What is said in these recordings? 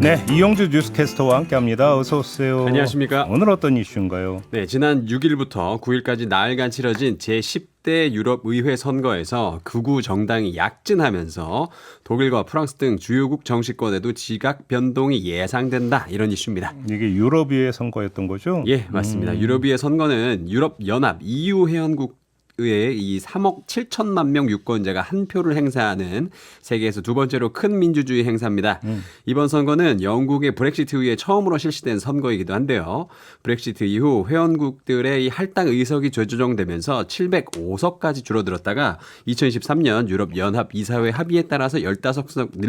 네, 이영주 뉴스캐스터와 함께합니다. 어서 오세요. 안녕하십니까. 오늘 어떤 이슈인가요? 네, 지난 6일부터 9일까지 나흘간 치러진 제10대 유럽의회 선거에서 극우 정당이 약진하면서 독일과 프랑스 등 주요국 정치권에도 지각 변동이 예상된다. 이런 이슈입니다. 이게 유럽의회 선거였던 거죠? 예, 맞습니다. 유럽의회 선거는 유럽연합 EU 회원국 의회 이 3억 7천만 명 유권자가 한 표를 행사하는 세계에서 두 번째로 큰 민주주의 행사입니다. 이번 선거는 영국의 브렉시트 이후에 처음으로 실시된 선거이기도 한데요. 브렉시트 이후 회원국들의 이 할당 의석이 재조정되면서 705석까지 줄어들었다가 2023년 유럽연합 이사회 합의에 따라서 15석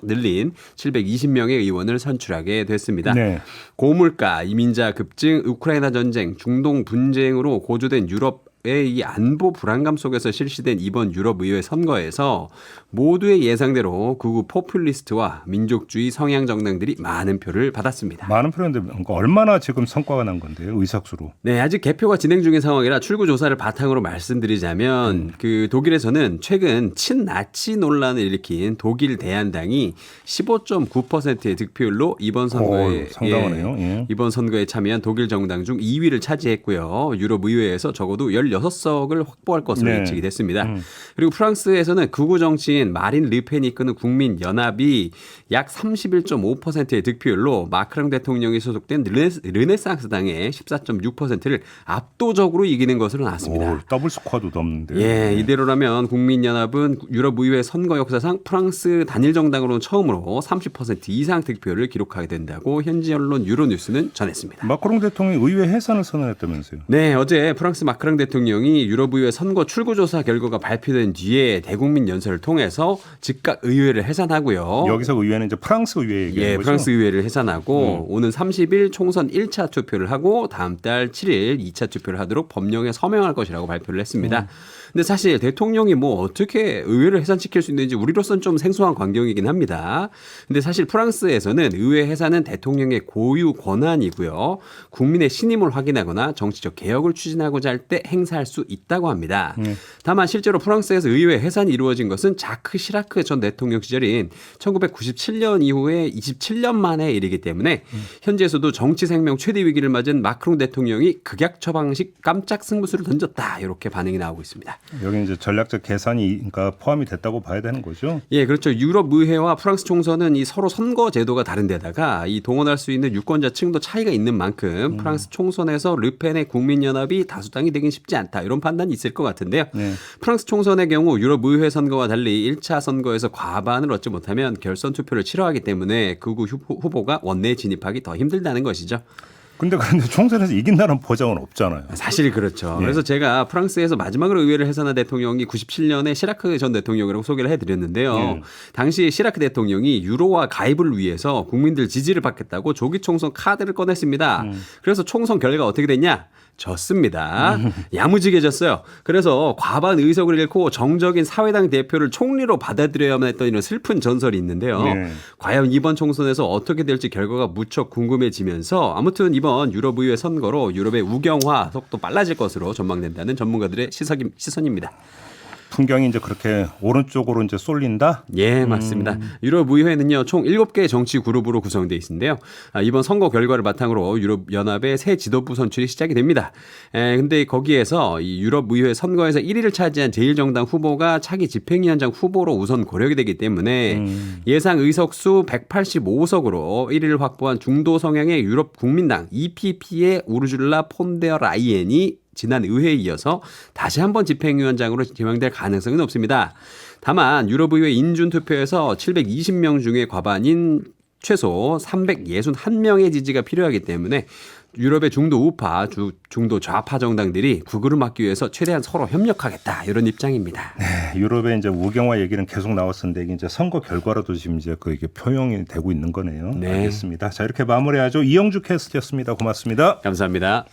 늘린 720명의 의원을 선출하게 됐습니다. 네. 고물가, 이민자 급증, 우크라이나 전쟁, 중동 분쟁으로 고조된 유럽 이 안보 불안감 속에서 실시된 이번 유럽의회 선거에서 모두의 예상대로 극우 포퓰리스트와 민족주의 성향 정당들이 많은 표를 받았습니다. 많은 표인데 얼마나 지금 성과가 난 건데요? 의석수로. 네, 아직 개표가 진행 중인 상황이라 출구 조사를 바탕으로 말씀드리자면 그 독일에서는 최근 친나치 논란을 일으킨 독일 대한당이 15.9%의 득표율로 이번 선거에 상당하네요. 예. 이번 선거에 참여한 독일 정당 중 2위를 차지했고요. 유럽의회에서 적어도 16석을 확보할 것으로 예측이 됐습니다. 그리고 프랑스에서는 극우 정치인 마린 르펜이 이끄는 국민연합이 약 31.5%의 득표율로 마크롱 대통령이 소속된 르네상스당의 14.6%를 압도적으로 이기는 것으로 나왔습니다. 더블 스코어도 넘는데. 예, 이대로라면 국민연합은 유럽의회 선거 역사상 프랑스 단일 정당으로는 처음으로 30% 이상 득표를 기록하게 된다고 현지 언론 유로뉴스는 전했습니다. 마크롱 대통령이 의회 해산을 선언했다면서요? 네, 어제 프랑스 마크롱 대통령이 유럽의회 선거 출구조사 결과가 발표된 뒤에 대국민 연설을 통해서 즉각 의회를 해산하고요. 여기서 의회는 이제 프랑스 의회 얘기하는 예, 거죠? 프랑스 의회를 해산하고 오는 30일 총선 1차 투표를 하고 다음 달 7일 2차 투표를 하도록 법령에 서명할 것이라고 발표를 했습니다. 근데 사실 대통령이 뭐 어떻게 의회를 해산시킬 수 있는지 우리로서는 좀 생소한 광경이긴 합니다. 근데 사실 프랑스에서는 의회 해산은 대통령의 고유 권한이고요. 국민의 신임을 확인하거나 정치적 개혁을 추진하고자 할 때 행사할 수 있다고 합니다. 다만 실제로 프랑스에서 의회 해산이 이루어진 것은 자크 시라크 전 대통령 시절인 1997년 이후에 27년 만에 일이기 때문에 현지에서도 정치 생명 최대 위기를 맞은 마크롱 대통령이 극약 처방식 깜짝 승부수를 던졌다. 이렇게 반응이 나오고 있습니다. 여기 이제 전략적 계산이 그러니까 포함이 됐다고 봐야 되는 거죠? 예, 그렇죠. 유럽 의회와 프랑스 총선은 이 서로 선거 제도가 다른데다가 이 동원할 수 있는 유권자층도 차이가 있는 만큼 프랑스 총선에서 르펜의 국민연합이 다수당이 되긴 쉽지 않다. 이런 판단이 있을 것 같은데요. 네. 프랑스 총선의 경우 유럽 의회 선거와 달리 1차 선거에서 과반을 얻지 못하면 결선 투표를 치러하기 때문에 극우 후보가 원내에 진입하기 더 힘들다는 것이죠. 근데 총선에서 이긴다는 보장은 없잖아요. 사실 그렇죠. 예. 그래서 제가 프랑스에서 마지막으로 의회를 해산한 대통령이 97년에 시라크 전 대통령이라고 소개를 해드렸는데요. 당시 시라크 대통령이 유로와 가입을 위해서 국민들 지지를 받겠다고 조기 총선 카드를 꺼냈습니다. 그래서 총선 결과가 어떻게 됐냐? 졌습니다. 야무지게 졌어요. 그래서 과반 의석을 잃고 정적인 사회당 대표를 총리로 받아들여야만 했던 이런 슬픈 전설이 있는데요. 네. 과연 이번 총선에서 어떻게 될지 결과가 무척 궁금해지면서 아무튼 이번 유럽의회 선거로 유럽의 우경화 속도 빨라질 것으로 전망된다는 전문가들의 시선입니다. 풍경이 이제 그렇게 오른쪽으로 이제 쏠린다? 예, 맞습니다. 유럽의회는요, 총 7개의 정치 그룹으로 구성되어 있는데요. 이번 선거 결과를 바탕으로 유럽연합의 새 지도부 선출이 시작이 됩니다. 근데 거기에서 이 유럽의회 선거에서 1위를 차지한 제1정당 후보가 차기 집행위원장 후보로 우선 고려가 되기 때문에 예상 의석수 185석으로 1위를 확보한 중도 성향의 유럽 국민당 EPP의 우르줄라 폰데어 라이엔이 지난 의회에 이어서 다시 한번 집행위원장으로 지명될 가능성은 없습니다. 다만 유럽의회 인준투표에서 720명 중에 과반인 최소 361명의 지지가 필요하기 때문에 유럽의 중도 우파, 중도 좌파 정당들이 구글을 막기 위해서 최대한 서로 협력하겠다 이런 입장입니다. 네, 유럽의 이제 우경화 얘기는 계속 나왔었는데 이게 이제 선거 결과로도 지금 이제 이게 표현이 되고 있는 거네요. 네. 알겠습니다. 자, 이렇게 마무리하죠. 이영주 캐스트였습니다. 고맙습니다. 감사합니다.